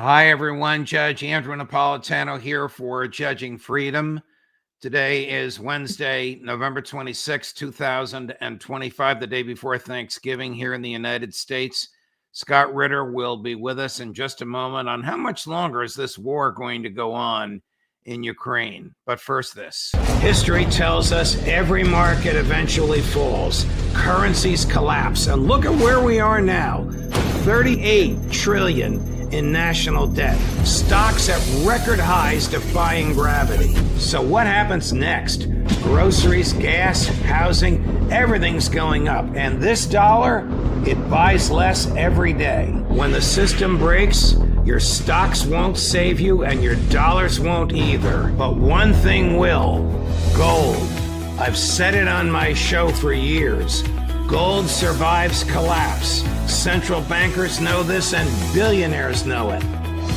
Hi, everyone. Judge Andrew Napolitano here for Judging Freedom. Today is Wednesday, November 26, 2025, the day before Thanksgiving here in the United States. Scott Ritter will be with us in just a moment on how much longer is this war going to go on in Ukraine. But first, this. History tells us every market eventually falls. Currencies collapse. And look at where we are now. 38 trillion in national debt. Stocks at record highs defying gravity. So what happens next? Groceries, gas, housing, everything's going up. And this dollar, it buys less every day. When the system breaks, your stocks won't save you and your dollars won't either. But one thing will: gold. I've said it on my show for years. Gold survives collapse. Central bankers know this and billionaires know it.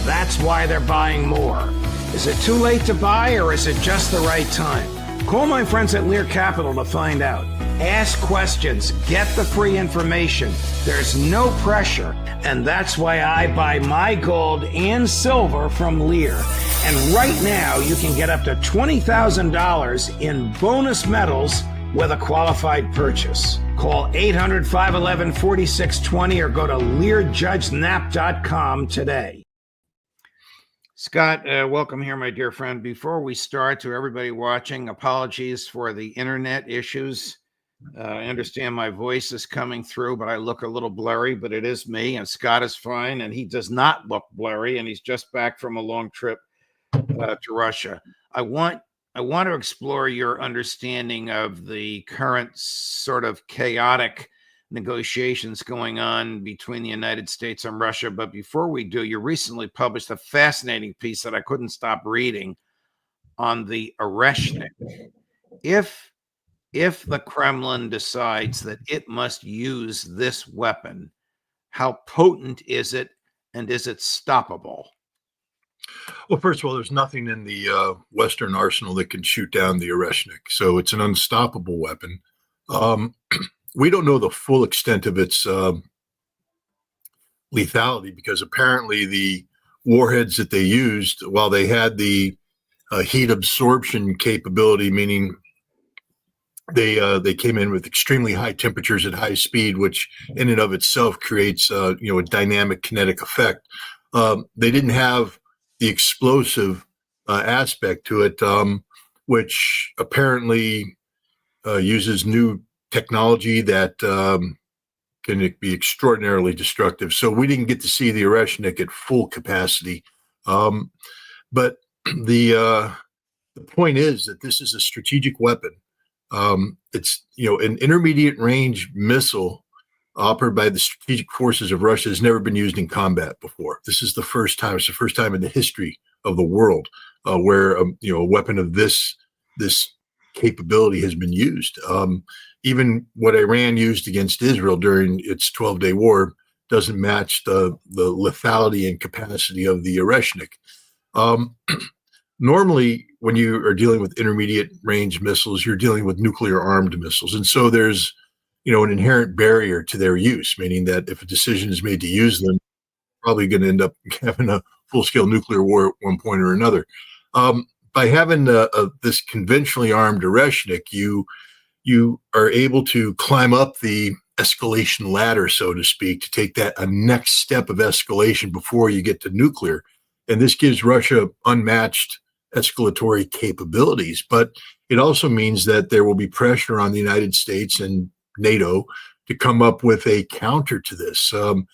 That's why they're buying more. Is it too late to buy or is it just the right time? Call my friends at Lear Capital to find out. Ask questions. Get the free information. There's no pressure. And that's why I buy my gold and silver from Lear. And right now you can get up to $20,000 in bonus metals with a qualified purchase. Call 800-511-4620 or go to LearJudgeNap.com today. Scott, welcome here, my dear friend. Before we start, to everybody watching, apologies for the internet issues. I understand my voice is coming through, but I look a little blurry, but it is me, and Scott is fine, and he does not look blurry, and he's just back from a long trip to Russia. I want to explore your understanding of the current sort of chaotic negotiations going on between the United States and Russia. But before we do, you recently published a fascinating piece that I couldn't stop reading on the Oreshnik. If the Kremlin decides that it must use this weapon, how potent is it, and is it stoppable? Well, first of all, there's nothing in the Western arsenal that can shoot down the Oreshnik, so it's an unstoppable weapon. We don't know the full extent of its lethality because apparently the warheads that they used, while they had the heat absorption capability, meaning they came in with extremely high temperatures at high speed, which in and of itself creates a dynamic kinetic effect. They didn't have the explosive aspect to it, which apparently uses new technology that can be extraordinarily destructive. So we didn't get to see the Oreshnik at full capacity. But the point is that this is a strategic weapon. It's an intermediate range missile operated by the strategic forces of Russia has never been used in combat before. This is the first time. It's the first time in the history of the world where a weapon of this capability has been used. Even what Iran used against Israel during its 12-day war doesn't match the lethality and capacity of the Oreshnik. Normally, when you are dealing with intermediate range missiles, you're dealing with nuclear armed missiles, and so there's an inherent barrier to their use, meaning that if a decision is made to use them, probably going to end up having a full-scale nuclear war at one point or another. By having this conventionally armed Oreshnik, you are able to climb up the escalation ladder, so to speak, to take that a next step of escalation before you get to nuclear. And this gives Russia unmatched escalatory capabilities, but it also means that there will be pressure on the United States and NATO to come up with a counter to this. And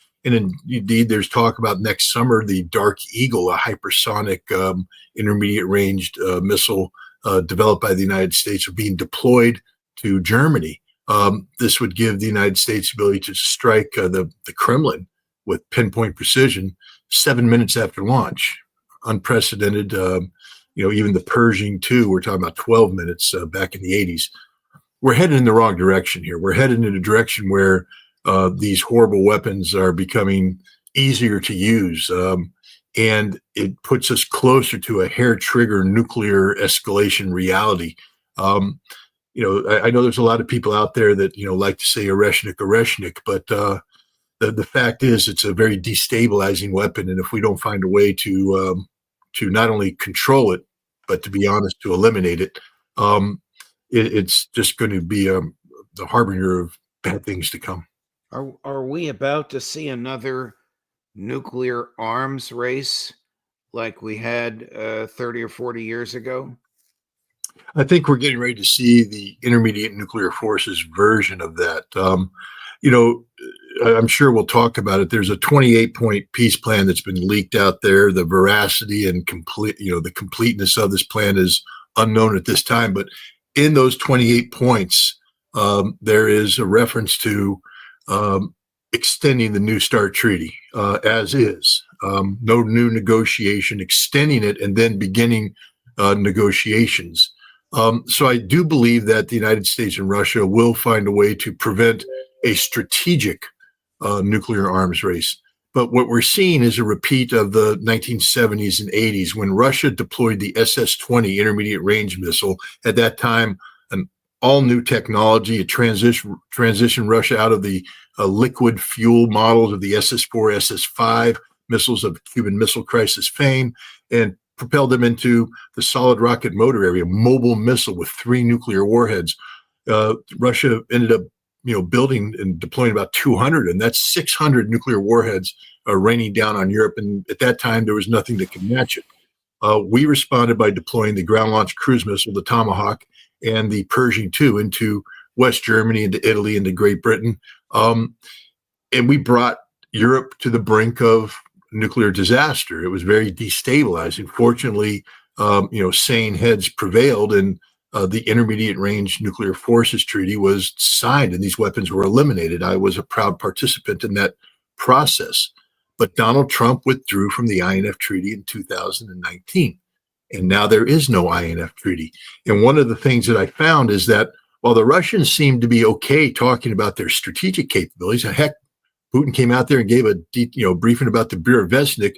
indeed, there's talk about next summer, the Dark Eagle, a hypersonic intermediate ranged missile developed by the United States, are being deployed to Germany. This would give the United States the ability to strike the Kremlin with pinpoint precision 7 minutes after launch. Unprecedented. Even the Pershing 2, we're talking about 12 minutes back in the 80s. We're headed in the wrong direction here. We're headed in a direction where these horrible weapons are becoming easier to use. And it puts us closer to a hair trigger nuclear escalation reality. I know there's a lot of people out there that, like to say Oreshnik, but the fact is, it's a very destabilizing weapon, and if we don't find a way to not only control it, but to be honest, to eliminate it, it's just going to be the harbinger of bad things to come. Are we about to see another nuclear arms race like we had 30 or 40 years ago? I think we're getting ready to see the intermediate nuclear forces version of that. You know, I'm sure we'll talk about it. There's a 28-point peace plan that's been leaked out there. The veracity and the completeness of this plan is unknown at this time. But in those 28 points, there is a reference to extending the New START treaty as is. No new negotiation, extending it, and then beginning negotiations. So I do believe that the United States and Russia will find a way to prevent a strategic nuclear arms race. But what we're seeing is a repeat of the 1970s and 80s when Russia deployed the SS-20 intermediate range missile. At that time, an all new technology, a transition Russia out of the liquid fuel models of the SS-4, SS-5 missiles of Cuban Missile Crisis fame, and propelled them into the solid rocket motor area, mobile missile with 3 nuclear warheads. Russia ended up, building and deploying about 200, and that's 600 nuclear warheads raining down on Europe. And at that time, there was nothing that could match it. We responded by deploying the ground-launched cruise missile, the Tomahawk, and the Pershing II into West Germany, into Italy, into Great Britain. And we brought Europe to the brink of nuclear disaster. It was very destabilizing. Fortunately, sane heads prevailed, and the Intermediate Range Nuclear Forces Treaty was signed, and these weapons were eliminated. I was a proud participant in that process. But Donald Trump withdrew from the INF Treaty in 2019, and now there is no INF Treaty. And one of the things that I found is that while the Russians seem to be okay talking about their strategic capabilities, and heck, Putin came out there and gave a briefing about the Burevestnik.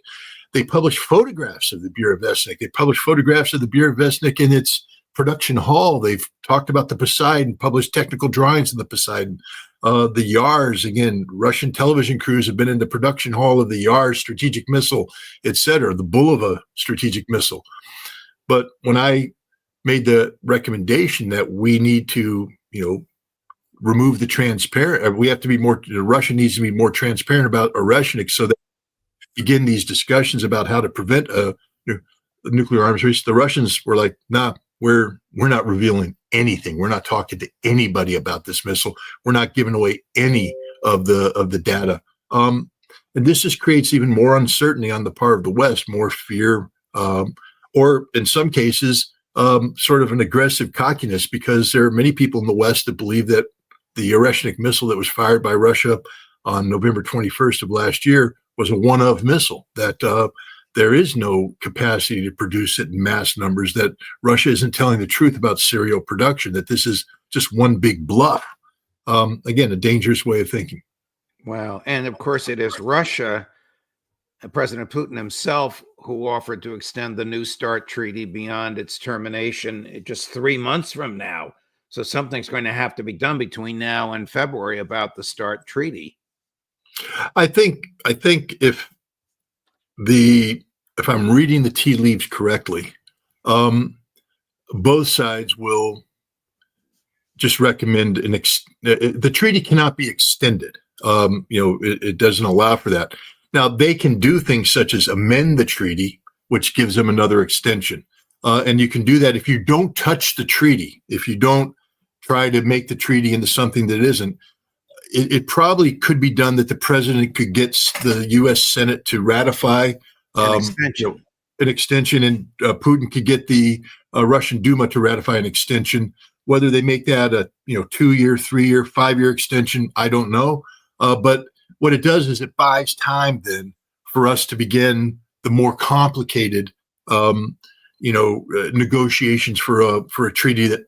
They published photographs of the Burevestnik. They published photographs of the Burevestnik in its production hall. They've talked about the Poseidon, published technical drawings of the Poseidon. The Yars, again, Russian television crews have been in the production hall of the Yars strategic missile, et cetera, the Bulava strategic missile. But when I made the recommendation that we need to, remove the transparent, we have to be more, Russia needs to be more transparent about Oreshnik so that begin these discussions about how to prevent a nuclear arms race. The Russians were like, nah, we're not revealing anything. We're not talking to anybody about this missile. We're not giving away any of the data. And this just creates even more uncertainty on the part of the West, more fear, or in some cases, sort of an aggressive cockiness, because there are many people in the West that believe that the Oreshnik missile that was fired by Russia on November 21st of last year was a one-of missile, that there is no capacity to produce it in mass numbers, that Russia isn't telling the truth about serial production, that this is just one big bluff. Again, a dangerous way of thinking. Wow. And of course, it is Russia, President Putin himself, who offered to extend the New START treaty beyond its termination just 3 months from now. So something's going to have to be done between now and February about the START treaty. I think if I'm reading the tea leaves correctly, both sides will just recommend the treaty cannot be extended. It doesn't allow for that. Now, they can do things such as amend the treaty, which gives them another extension. And you can do that if you don't touch the treaty, if you don't try to make the treaty into something that isn't. It probably could be done that the president could get the U.S. Senate to ratify an extension, and Putin could get the Russian Duma to ratify an extension. Whether they make that a 2-year, 3-year, 5-year extension, I don't know. But what it does is it buys time then for us to begin the more complicated, negotiations for a treaty that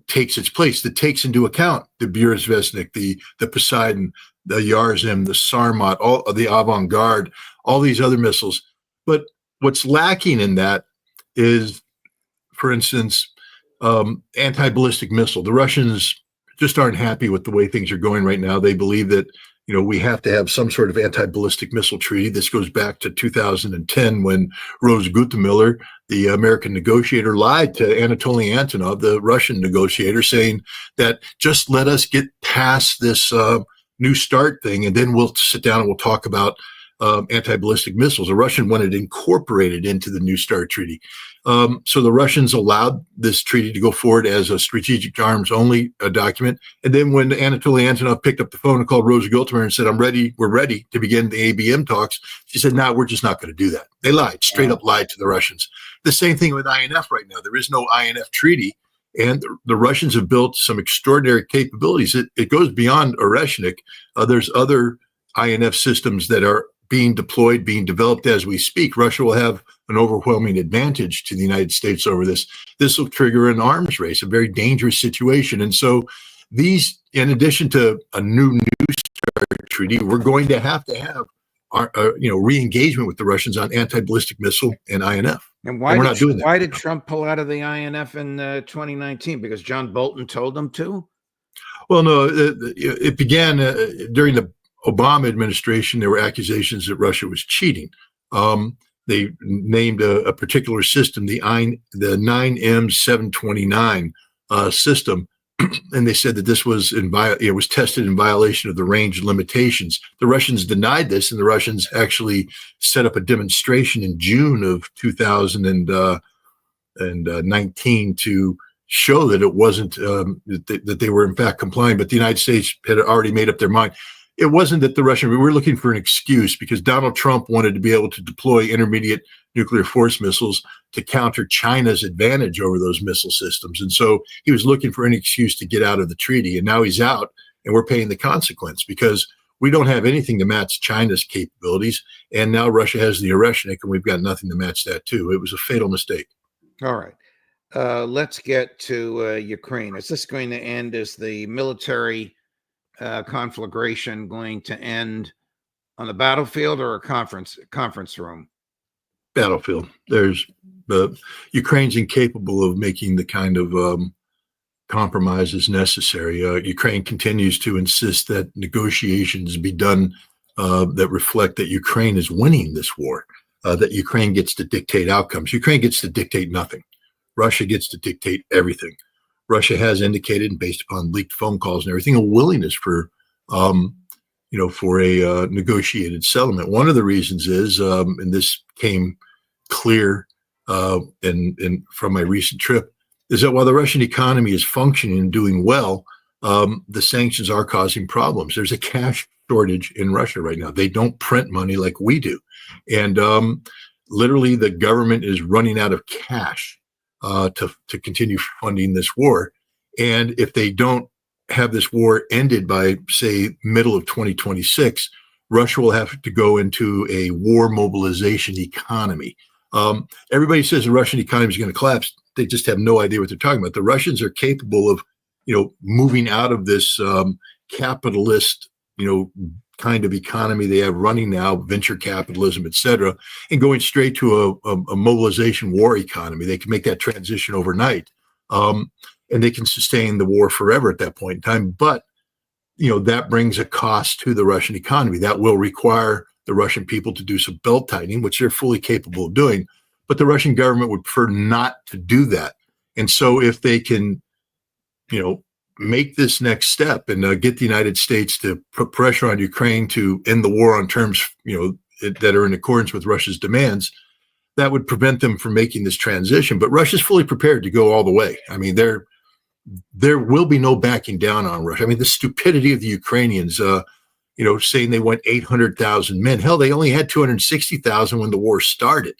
takes its place, that takes into account the Burevestnik, the Poseidon, the Yarzim, the Sarmat, all of the Avant-Garde, all these other missiles. But what's lacking in that is, for instance, anti-ballistic missile. The Russians just aren't happy with the way things are going right now. They believe that we have to have some sort of anti-ballistic missile treaty. This goes back to 2010 when Rose Gutemiller, the American negotiator, lied to Anatoly Antonov, the Russian negotiator, saying that just let us get past this New START thing, and then we'll sit down and we'll talk about anti-ballistic missiles. The Russian wanted incorporated into the New START treaty. So the Russians allowed this treaty to go forward as a strategic arms only document. And then when Anatoly Antonov picked up the phone and called Rosa Gutemiller and said, we're ready to begin the ABM talks, she said, no, we're just not going to do that. They lied, straight up lied to the Russians. The same thing with INF right now. There is no INF treaty. And the Russians have built some extraordinary capabilities. It goes beyond Oreshnik. There's other INF systems that are being deployed, being developed as we speak. Russia will have an overwhelming advantage to the United States over this. This will trigger an arms race, a very dangerous situation. And so these, in addition to a new START treaty, we're going to have our, re-engagement with the Russians on anti-ballistic missile and INF. And why did Trump pull out of the INF in 2019? Because John Bolton told him to? Well, no, it began during the Obama administration. There were accusations that Russia was cheating. They named a particular system, the 9M729 system, and they said that this was it was tested in violation of the range limitations. The Russians denied this, and the Russians actually set up a demonstration in June of 2019 to show that it wasn't that they were in fact complying. But the United States had already made up their mind. It wasn't that we were looking for an excuse because Donald Trump wanted to be able to deploy intermediate nuclear force missiles to counter China's advantage over those missile systems. And so he was looking for any excuse to get out of the treaty. And now he's out, and we're paying the consequence because we don't have anything to match China's capabilities. And now Russia has the Oreshnik, and we've got nothing to match that too. It was a fatal mistake. All right. Let's get to Ukraine. Is this going to end as the military conflagration going to end on the battlefield or a conference room? Battlefield. There's Ukraine's incapable of making the kind of compromises necessary. Ukraine continues to insist that negotiations be done that reflect that Ukraine is winning this war, that Ukraine gets to dictate outcomes. Ukraine gets to dictate nothing. Russia gets to dictate everything. Russia has indicated, based upon leaked phone calls and everything, a willingness for a negotiated settlement. One of the reasons is, and this came clear from my recent trip, is that while the Russian economy is functioning and doing well, the sanctions are causing problems. There's a cash shortage in Russia right now. They don't print money like we do. And literally the government is running out of cash to continue funding this war. And if they don't have this war ended by, say, middle of 2026, Russia will have to go into a war mobilization economy. Everybody says the Russian economy is going to collapse. They just have no idea what they're talking about. The Russians are capable of, moving out of this capitalist, kind of economy they have running now, venture capitalism, et cetera, and going straight to a mobilization war economy. They can make that transition overnight, and they can sustain the war forever at that point in time. But, that brings a cost to the Russian economy. That will require the Russian people to do some belt tightening, which they're fully capable of doing. But the Russian government would prefer not to do that. And so if they can, make this next step and get the United States to put pressure on Ukraine to end the war on terms, that are in accordance with Russia's demands, that would prevent them from making this transition. But Russia's fully prepared to go all the way. I mean, there will be no backing down on Russia. I mean, the stupidity of the Ukrainians, saying they want 800,000 men. Hell, they only had 260,000 when the war started.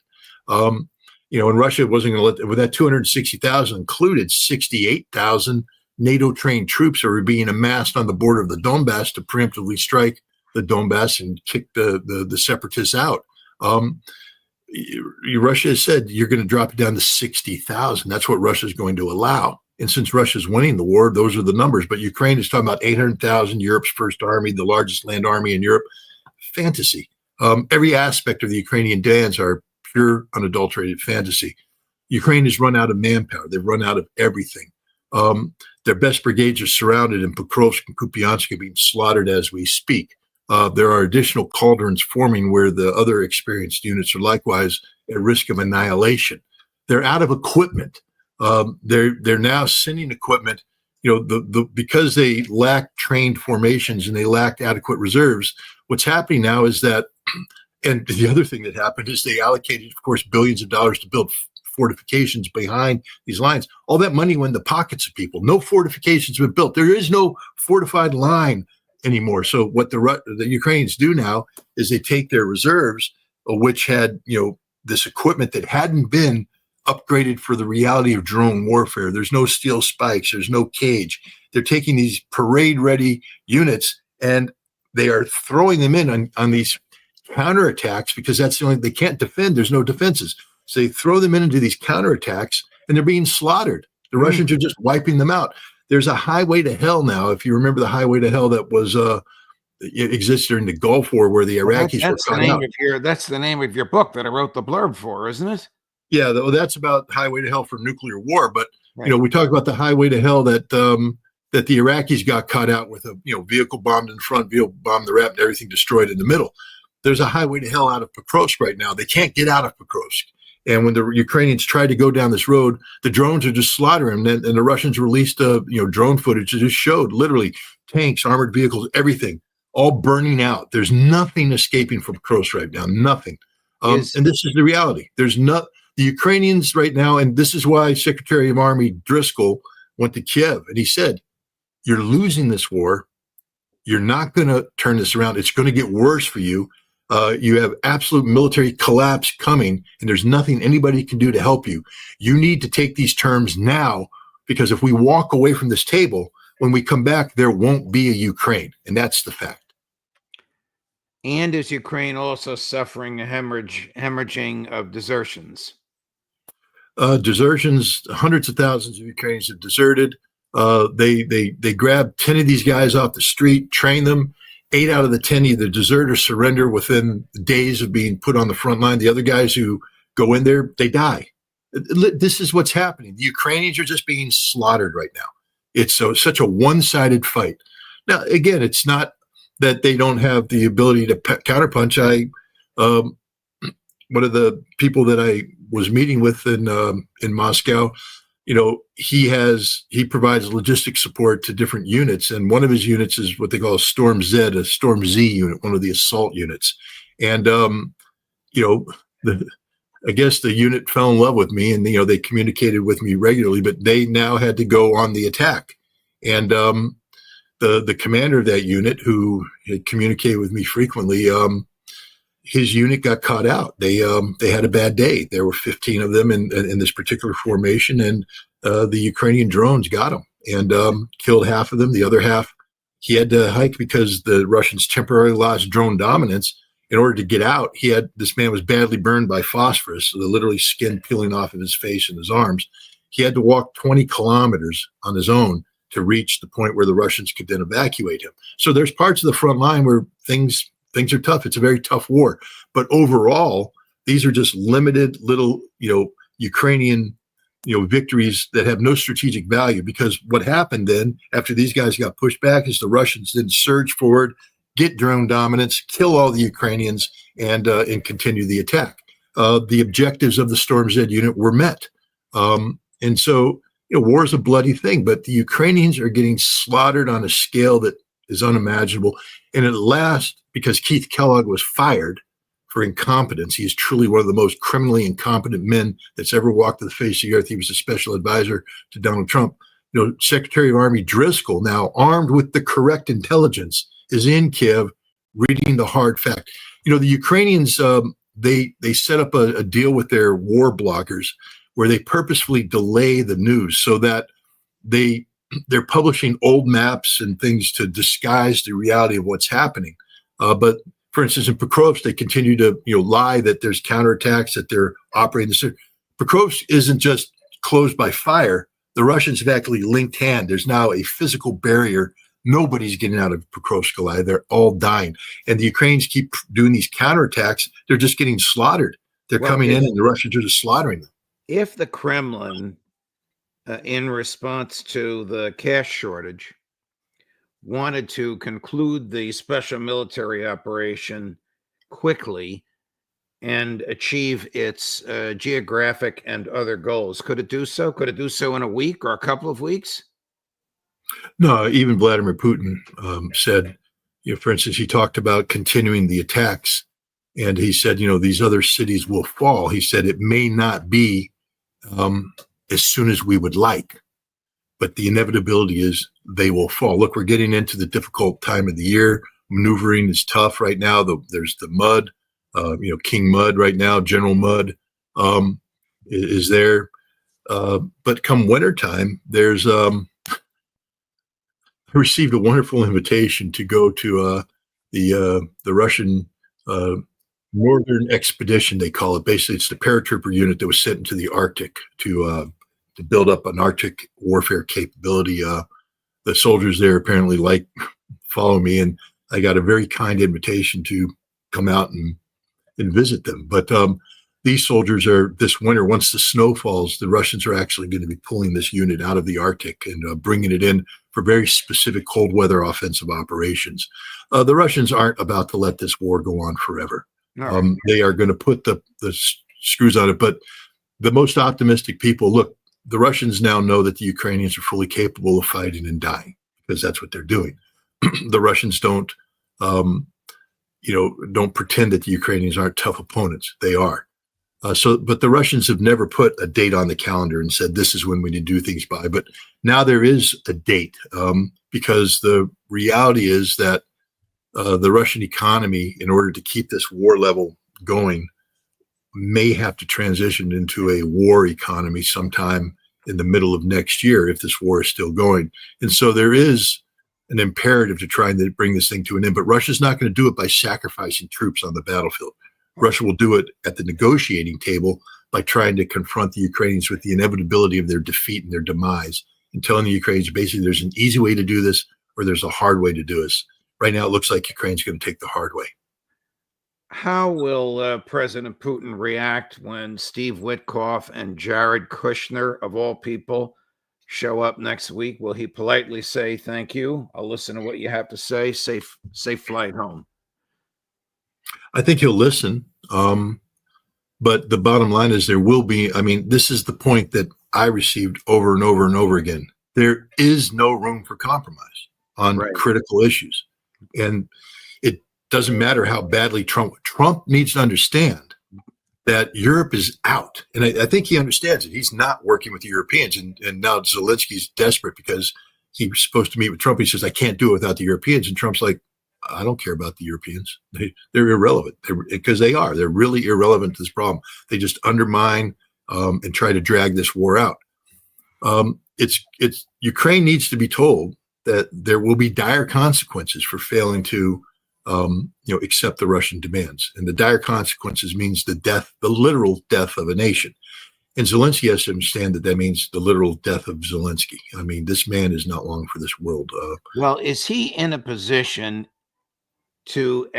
And Russia wasn't going to let, with that 260,000 included 68,000 NATO-trained troops are being amassed on the border of the Donbass to preemptively strike the Donbass and kick the separatists out. Russia has said you're going to drop it down to 60,000. That's what Russia is going to allow. And since Russia's winning the war, those are the numbers. But Ukraine is talking about 800,000, Europe's first army, the largest land army in Europe. Fantasy. Every aspect of the Ukrainian demands are pure, unadulterated fantasy. Ukraine has run out of manpower. They've run out of everything. Their best brigades are surrounded, and Pokrovsk and Kupiansk are being slaughtered as we speak. there are additional cauldrons forming where the other experienced units are likewise at risk of annihilation. They're out of equipment. They're now sending equipment. Because they lack trained formations and they lack adequate reserves. What's happening now is that, and the other thing that happened is they allocated, of course, billions of dollars to build fortifications behind these lines. All that money went in the pockets of people. No fortifications have been built. There is no fortified line anymore. So what the Ukrainians do now is they take their reserves, which had this equipment that hadn't been upgraded for the reality of drone warfare. There's no steel spikes. There's no cage. They're taking these parade-ready units and they are throwing them in on these counterattacks because that's the only, they can't defend. There's no defenses. So they throw them into these counterattacks and they're being slaughtered. The Russians are just wiping them out. There's a highway to hell now. If you remember the highway to hell that was it existed during the Gulf War where the Iraqis were caught out. That's the name of your book that I wrote the blurb for, isn't it? Yeah, that's about highway to hell for nuclear war. But we talk about the highway to hell that that the Iraqis got caught out with a vehicle bombed in front, vehicle bombed the wrap, and everything destroyed in the middle. There's a highway to hell out of Pokrovsk right now. They can't get out of Pokrovsk. And when the Ukrainians try to go down this road, the drones are just slaughtering them. And the Russians released drone footage that just showed literally tanks, armored vehicles, everything all burning out. There's nothing escaping from Pokrovsk right now. Nothing. And this is the reality. There's not. The Ukrainians right now, and this is why Secretary of Army Driscoll went to Kiev, and he said, you're losing this war. You're not going to turn this around. It's going to get worse for you. You have absolute military collapse coming, and there's nothing anybody can do to help you. You need to take these terms now, because if we walk away from this table, when we come back, there won't be a Ukraine, and that's the fact. And is Ukraine also suffering a hemorrhaging of desertions? Desertions, hundreds of thousands of Ukrainians have deserted. They grab 10 of these guys off the street, train them. 8 out of the 10 either desert or surrender within days of being put on the front line. The other guys who go in there, they die. This is what's happening. The Ukrainians are just being slaughtered right now. It's such a one-sided fight. Now, again, it's not that they don't have the ability to counterpunch. One of the people that I was meeting with in Moscow, he provides logistic support to different units, and one of his units is what they call a Storm Z unit, one of the assault units. And I guess the unit fell in love with me, and they communicated with me regularly, but they now had to go on the attack. And the commander of that unit, who had communicated with me frequently, his unit got caught out. They had a bad day. There were 15 of them in this particular formation, and the Ukrainian drones got them and killed half of them. The other half, he had to hike because the Russians temporarily lost drone dominance. In order to get out, this man was badly burned by phosphorus, so the literally skin peeling off of his face and his arms. He had to walk 20 kilometers on his own to reach the point where the Russians could then evacuate him. So there's parts of the front line where things are tough. It's a very tough war. But overall, these are just limited little, Ukrainian, victories that have no strategic value, because what happened then after these guys got pushed back is the Russians then surge forward, get drone dominance, kill all the Ukrainians, and continue the attack. The objectives of the Storm Z unit were met. And so, war is a bloody thing, but the Ukrainians are getting slaughtered on a scale that is unimaginable. And at last, because Keith Kellogg was fired for incompetence, he is truly one of the most criminally incompetent men that's ever walked the face of the earth. He was a special advisor to Donald Trump. Secretary of Army Driscoll, now armed with the correct intelligence, is in Kiev reading the hard fact. The Ukrainians, they set up a deal with their war bloggers where they purposefully delay the news so that they're publishing old maps and things to disguise the reality of what's happening. But for instance, in Pokrovsk, they continue to lie that there's counterattacks, that they're operating this. Pokrovsk isn't just closed by fire. The Russians have actually linked hand. There's now a physical barrier. Nobody's getting out of Pokrovsk alive. They're all dying. And the Ukrainians keep doing these counterattacks. They're just getting slaughtered. They're coming in and the Russians are just slaughtering them. If the Kremlin, in response to the cash shortage, wanted to conclude the special military operation quickly and achieve its geographic and other goals. Could it do so? Could it do so in a week or a couple of weeks? No, even Vladimir Putin said, for instance, he talked about continuing the attacks, and he said, these other cities will fall. He said it may not be as soon as we would like, but the inevitability is they will fall. Look, we're getting into the difficult time of the year. Maneuvering is tough right now. There's the mud, King Mud right now, General Mud is there. But come wintertime, there's I received a wonderful invitation to go to the Russian Northern Expedition, they call it. Basically, it's the paratrooper unit that was sent into the Arctic to build up an Arctic warfare capability. The soldiers there apparently follow me, and I got a very kind invitation to come out and visit them. But these soldiers are this winter, once the snow falls, the Russians are actually going to be pulling this unit out of the Arctic and bringing it in for very specific cold weather offensive operations. The Russians aren't about to let this war go on forever. No. They are going to put the screws on it. But the most optimistic people, look, the Russians now know that the Ukrainians are fully capable of fighting and dying because that's what they're doing. The Russians don't pretend that the Ukrainians aren't tough opponents. They are. But the Russians have never put a date on the calendar and said, this is when we need to do things by. But now there is a date because the reality is that the Russian economy, in order to keep this war level going, may have to transition into a war economy sometime in the middle of next year if this war is still going. And so there is an imperative to try and bring this thing to an end. But Russia's not going to do it by sacrificing troops on the battlefield. Russia will do it at the negotiating table by trying to confront the Ukrainians with the inevitability of their defeat and their demise, and telling the Ukrainians basically there's an easy way to do this or there's a hard way to do this. Right now, it looks like Ukraine's going to take the hard way. How will President Putin react when Steve Witkoff and Jared Kushner, of all people, show up next week? Will he politely say, thank you, I'll listen to what you have to say, safe flight home? I think he'll listen. But the bottom line is this is the point that I received over and over and over again. There is no room for compromise on critical issues. And it doesn't matter how badly Trump needs to understand that Europe is out. And I think he understands it. He's not working with the Europeans. And now Zelensky's desperate because he was supposed to meet with Trump. He says, I can't do it without the Europeans. And Trump's like, I don't care about the Europeans. They're irrelevant because they are. They're really irrelevant to this problem. They just undermine and try to drag this war out. Ukraine needs to be told that there will be dire consequences for failing to accept the Russian demands. And the dire consequences means the literal death of a nation. And Zelensky has to understand that means the literal death of Zelensky. I mean, this man is not long for this world. Well, is he in a position to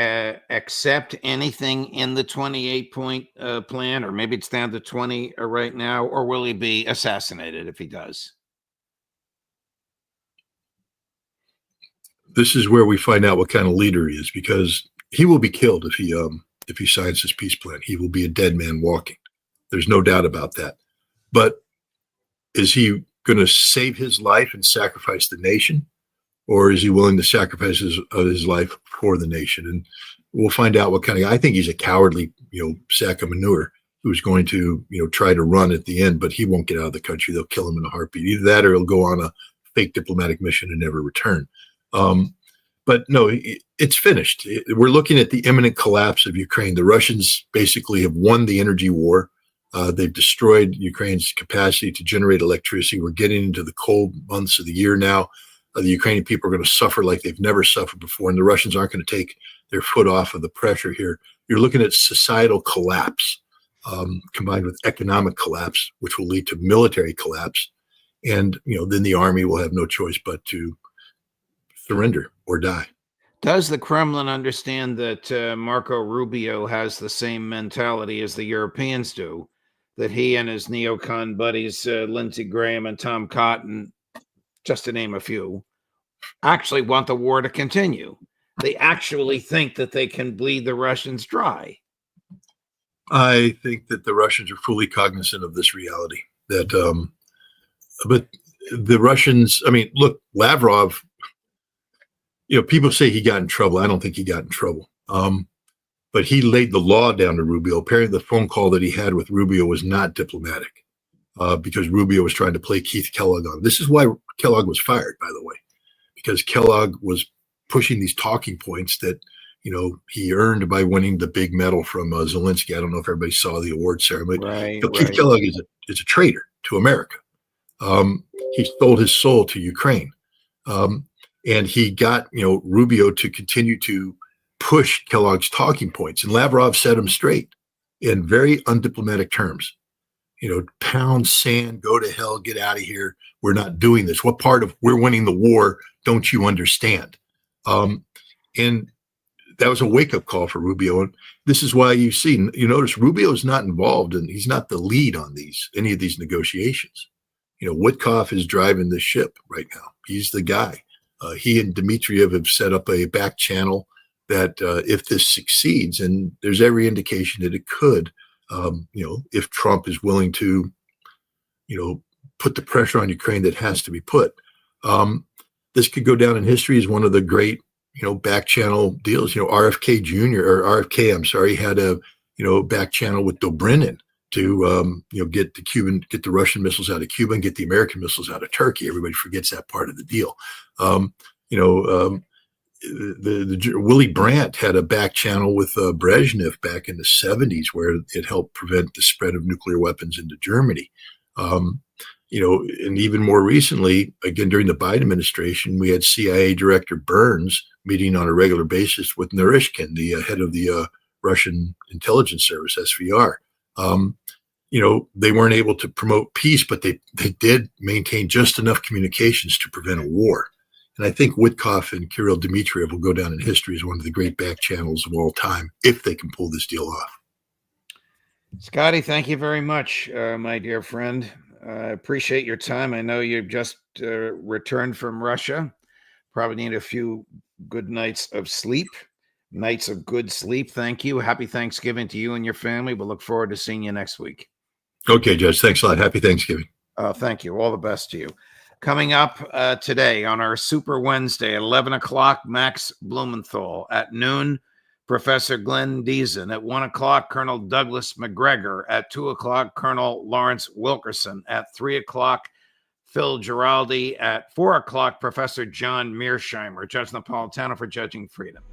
accept anything in the 28-point plan, or maybe it's down to 20 right now, or will he be assassinated if he does? This is where we find out what kind of leader he is, because he will be killed if he signs this peace plan. He will be a dead man walking. There's no doubt about that. But is he going to save his life and sacrifice the nation? Or is he willing to sacrifice his life for the nation? And we'll find out what kind of guy. I think he's a cowardly, sack of manure who's going to, try to run at the end, but he won't get out of the country. They'll kill him in a heartbeat. Either that or he'll go on a fake diplomatic mission and never return. But no, it's finished. We're looking at the imminent collapse of Ukraine. The Russians basically have won the energy war. They've destroyed Ukraine's capacity to generate electricity. We're getting into the cold months of the year now. The Ukrainian people are going to suffer like they've never suffered before, and the Russians aren't going to take their foot off of the pressure here. You're looking at societal collapse combined with economic collapse, which will lead to military collapse. And, then the army will have no choice but to surrender or die. Does the Kremlin understand that Marco Rubio has the same mentality as the Europeans do, that he and his neocon buddies, Lindsey Graham and Tom Cotton, just to name a few, actually want the war to continue. They actually think that they can bleed the Russians dry. I think that the Russians are fully cognizant of this reality. But the Russians, I mean, look, Lavrov, people say he got in trouble. I don't think he got in trouble. But he laid the law down to Rubio. Apparently, the phone call that he had with Rubio was not diplomatic because Rubio was trying to play Keith Kellogg on. This is why Kellogg was fired, by the way, because Kellogg was pushing these talking points that, he earned by winning the big medal from Zelensky. I don't know if everybody saw the award ceremony. Right, Keith right. Kellogg is a traitor to America. He sold his soul to Ukraine. And he got, Rubio to continue to push Kellogg's talking points. And Lavrov set him straight in very undiplomatic terms. Pound sand, go to hell, get out of here. We're not doing this. What part of we're winning the war don't you understand? And that was a wake-up call for Rubio. And this is why you notice Rubio is not involved and he's not the lead on any of these negotiations. Witkoff is driving the ship right now. He's the guy. He and Dmitriev have set up a back channel that if this succeeds, and there's every indication that it could, if Trump is willing to, put the pressure on Ukraine that has to be put, this could go down in history as one of the great, back channel deals. RFK Jr. or RFK, I'm sorry, had a, back channel with Dobrynin to, get the Russian missiles out of Cuba and get the American missiles out of Turkey. Everybody forgets that part of the deal. Willy Brandt had a back channel with Brezhnev back in the 70s where it helped prevent the spread of nuclear weapons into Germany. And even more recently, again, during the Biden administration, we had CIA Director Burns meeting on a regular basis with Naryshkin, the head of the Russian intelligence service, SVR. They weren't able to promote peace, but they did maintain just enough communications to prevent a war. And I think Witkoff and Kirill Dmitriev will go down in history as one of the great back channels of all time if they can pull this deal off. Scotty, thank you very much, my dear friend. I appreciate your time. I know you've just returned from Russia. Probably need a few good nights of sleep. Nights of good sleep. Thank you. Happy Thanksgiving to you and your family. We'll look forward to seeing you next week. Okay, Judge. Thanks a lot. Happy Thanksgiving. Thank you. All the best to you. Coming up today on our Super Wednesday at 11 o'clock, Max Blumenthal. At noon, Professor Glenn Deason. At 1 o'clock, Colonel Douglas McGregor. At 2 o'clock, Colonel Lawrence Wilkerson. At 3 o'clock, Phil Giraldi. At 4 o'clock, Professor John Mearsheimer. Judge Napolitano for Judging Freedom.